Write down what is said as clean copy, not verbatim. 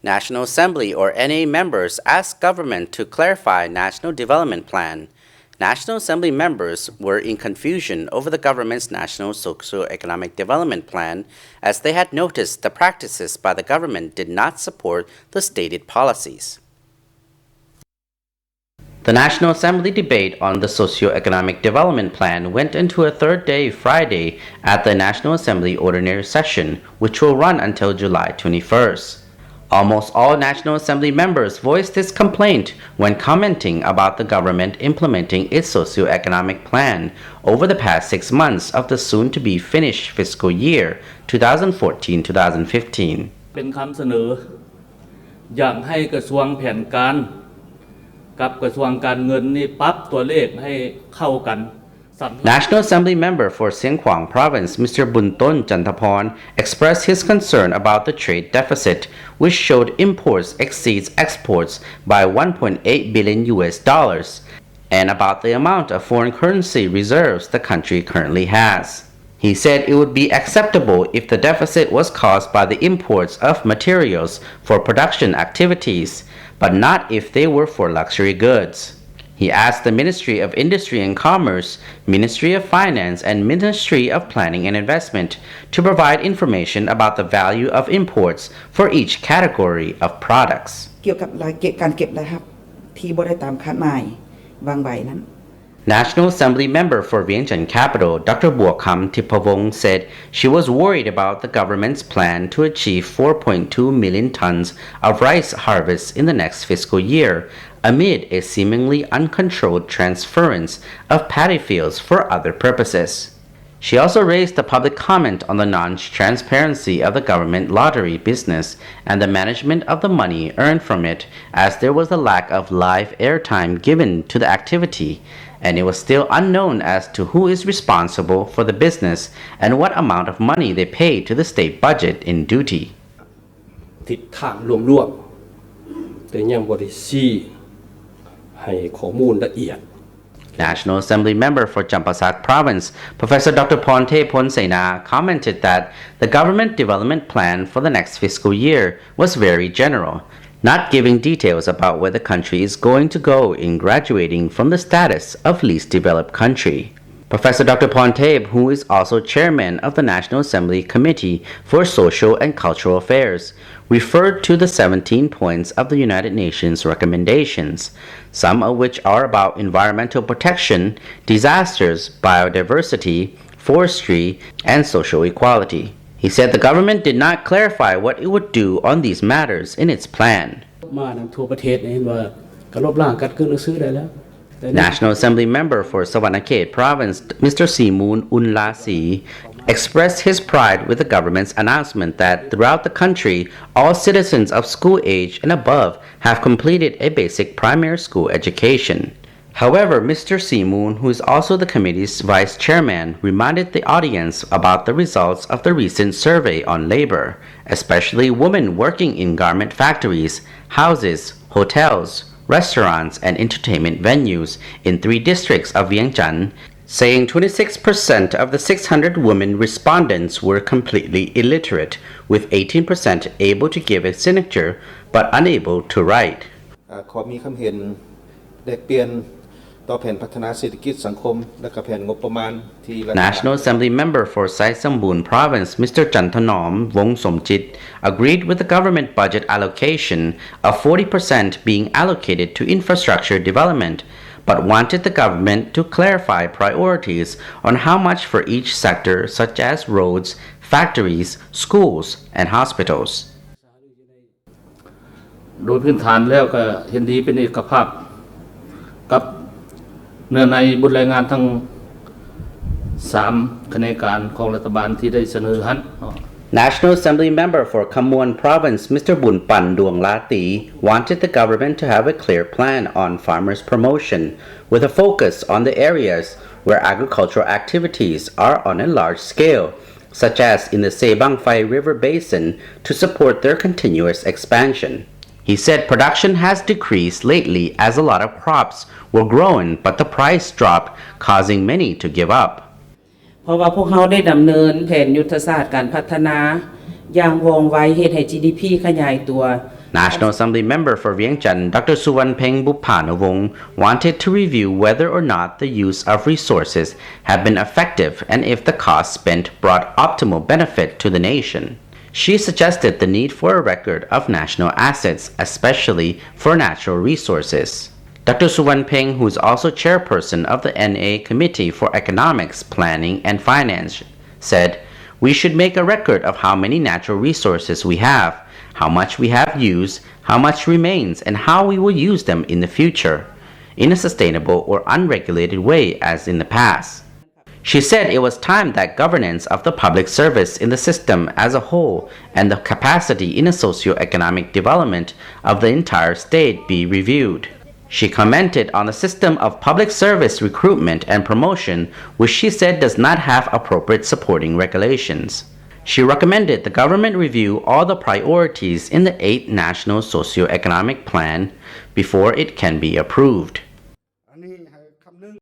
National Assembly or NA members asked government to clarify National Development Plan. National Assembly members were in confusion over the government's National Socio-Economic Development Plan, as they had noticed the practices by the government did not support the stated policies. The National Assembly debate on the Socio-Economic Development Plan went into a third day Friday at the National Assembly Ordinary Session, which will run until July 21st. Almost all National Assembly members voiced this complaint when commenting about the government implementing its socio-economic plan over the past 6 months of the soon-to-be finished fiscal year 2014-2015. เป็นคำเสนออย่างให้กระทรวงแผนการกับกระทรวงการเงินนี่ปรับตัวเลขให้เข้ากัน National Assembly member for Xieng Khuang Province, Mr Bounton Chanthaphone, expressed his concern about the trade deficit, which showed imports exceeds exports by $1.8 billion, and about the amount of foreign currency reserves the country currently has. He said it would be acceptable if the deficit was caused by the imports of materials for production activities, but not if they were for luxury goods. He asked the Ministry of Industry and Commerce, Ministry of Finance, and Ministry of Planning and Investment to provide information about the value of imports for each category of products. เกี่ยวกับการเก็บรายรับที่บ่ได้ตามคาดหมายบางใบนั้น National Assembly member for Vientiane Capital, Dr. Tanthaphone said she was worried about the government's plan to achieve 4.2 million tons of rice harvest in the next fiscal year, amid a seemingly uncontrolled transference of paddy fields for other purposes. She also raised the public comment on the non-transparency of the government lottery business and the management of the money earned from it, as there was a lack of live airtime given to the activity, and it was still unknown as to who is responsible for the business and what amount of money they pay to the state budget in duty. ทิศทางรวมๆแต่ยังบ่ได้ชี้ให้ข้อมูลละเอียด National Assembly member for Champasak Province, Professor Dr. Chanthaphone commented that the government development plan for the next fiscal year was very general, not giving details about where the country is going to go in graduating from the status of least developed country. Professor Dr. Chanthaphone, who is also chairman of the National Assembly Committee for Social and Cultural Affairs, referred to the 17 points of the United Nations recommendations, some of which are about environmental protection, disasters, biodiversity, forestry, and social equality. He said the government did not clarify what it would do on these matters in its plan. National Assembly member for Savannakhet Province, Mr. Simun Unlasi, expressed his pride with the government's announcement that throughout the country, all citizens of school age and above have completed a basic primary school education. However, Mr. Simun, who is also the committee's vice chairman, reminded the audience about the results of the recent survey on labor, especially women working in garment factories, houses, hotels, restaurants, and entertainment venues in 3 districts of Vientiane, saying 26% of the 600 women respondents were completely illiterate, with 18% able to give a signature but unable to write. ขอมีความเห็นแลกเปลี่ยนต่อแผนพัฒนาเศรษฐกิจสังคมและก็แผนงบประมาณที่ National Assembly member for Sai Sambun Province, Mr. Chanthanom Somjit, agreed with the government budget allocation of 40% being allocated to infrastructure development, but wanted the government to clarify priorities on how much for each sector, such as roads, factories, schools, and hospitals. โดยพื้นฐานแล้วก็เห็นดีเป็นเอกภาพกับเนื้อในบทรายงานทั้ง3คณะการของรัฐบาลที่ได้เสนอหัน National Assembly member for Khammouan Province, Mr. Bunpan Duanglati, wanted the government to have a clear plan on farmers' promotion, with a focus on the areas where agricultural activities are on a large scale, such as in the Sebang Phai River Basin, to support their continuous expansion. He said production has decreased lately as a lot of crops were grown, but the price dropped, causing many to give up. เพราะว่าพวกเราได้ดำเนินแผนยุทธศาสตร์การพัฒนาอย่างว่องไวเฮ็ดให้ GDP ขยายตัว National Assembly member for Vientiane, Dr. Suwanpeng Buphanawong, wanted to review whether or not the use of resources have been effective and if the cost spent brought optimal benefit to the nation. She suggested the need for a record of national assets, especially for natural resources. Dr. Suwanpeng, who is also chairperson of the NA Committee for Economics, Planning, and Finance, said, "We should make a record of how many natural resources we have, how much we have used, how much remains, and how we will use them in the future, in a sustainable or unregulated way as in the past." She said it was time that governance of the public service in the system as a whole and the capacity in a socio-economic development of the entire state be reviewed. She commented on the system of public service recruitment and promotion, which she said does not have appropriate supporting regulations. She recommended the government review all the priorities in the 8th National Socio-Economic Plan before it can be approved.